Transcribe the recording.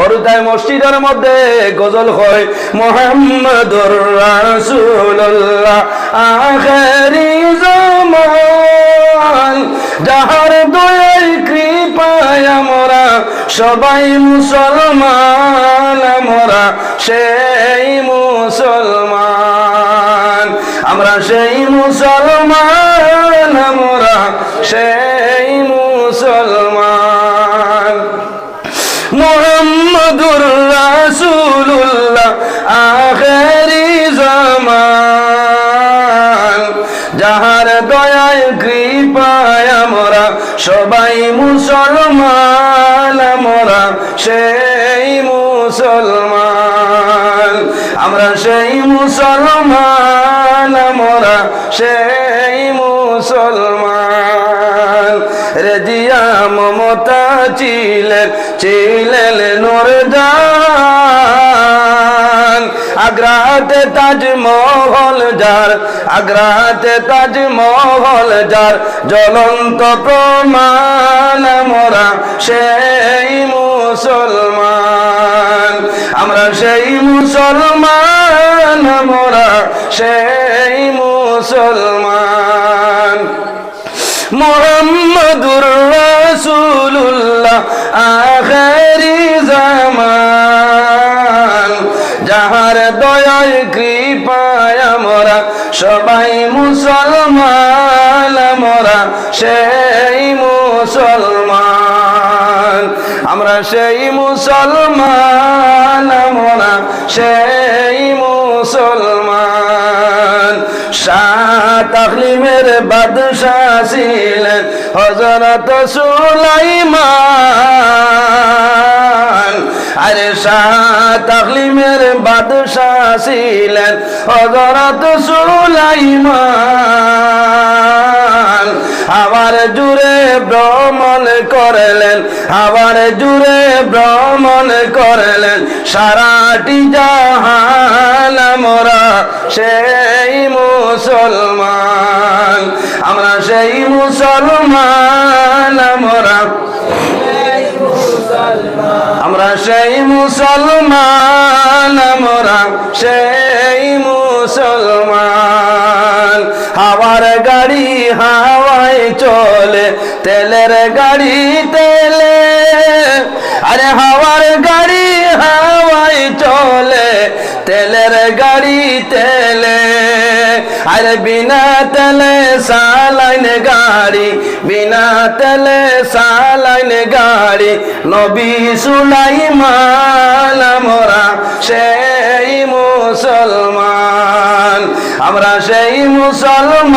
হরুতায় মসজিদের মধ্যে গজল হয় মুহাম্মাদুর রাসূলুল্লাহ আখেরি জামান যাহার দয়ায় কৃপায় আমরা সবাই মুসলমান আমরা সেই মুসলমান আমরা সেই মুসলমান আমরা সেই মুসলমান মুহাম্মাদুর রাসূলুল্লাহ আখেরি জামান যাহার দয়ায় কৃপায় আমরা সবাই মুসলমান আমরা সেই মুসলমান আমরা সেই মুসলমান আমরা সেই মুসলমান রেজিয়া মমতা ছিলেন নূরজান আগ্রাতে তাজমহল যার আগ্রাতে তাজমহল যার জ্বলন্ত প্রমাণ আমরা সেই মুসলমান আমরা সেই মুসলমান আমরা সেই মুসলমান মুহাম্মাদুর রাসূলুল্লাহ আখেরি জামান যাহার দয়ায় কৃপায় আমরা সবাই মুসলমান আমরা সেই মুসলমান আমরা সেই মুসলমান আমরা সেই মুসলমান সাত ইকলিমের বাদশাহ ছিলেন হযরত সুলাইমান আরে সাত ইকলিমের বাদশাহ ছিলেন হযরত সুলাইমান আবার জুড়ে ভ্রমণ করলেন আবার জুড়ে ভ্রমণ করলেন সারাটি জাহান আমরা সেই মুসলমান আমরা সেই মুসলমান আমরা সেই মুসলমান আমরা সেই মুসলমান হাওয়ার গাড়ি হাওয়ায় চলে তেলের গাড়ি তেলে আরে হাওয়ার গাড়ি হাওয়ায় চলে তেলের গাড়ি তেলে আরে বিনা তেলে সালাইন গাড়ি বিনা তেলে সালাইন গাড়ি নবী সুলাইমান আমরা সেই মুসলমান আমরা সেই মুসলমান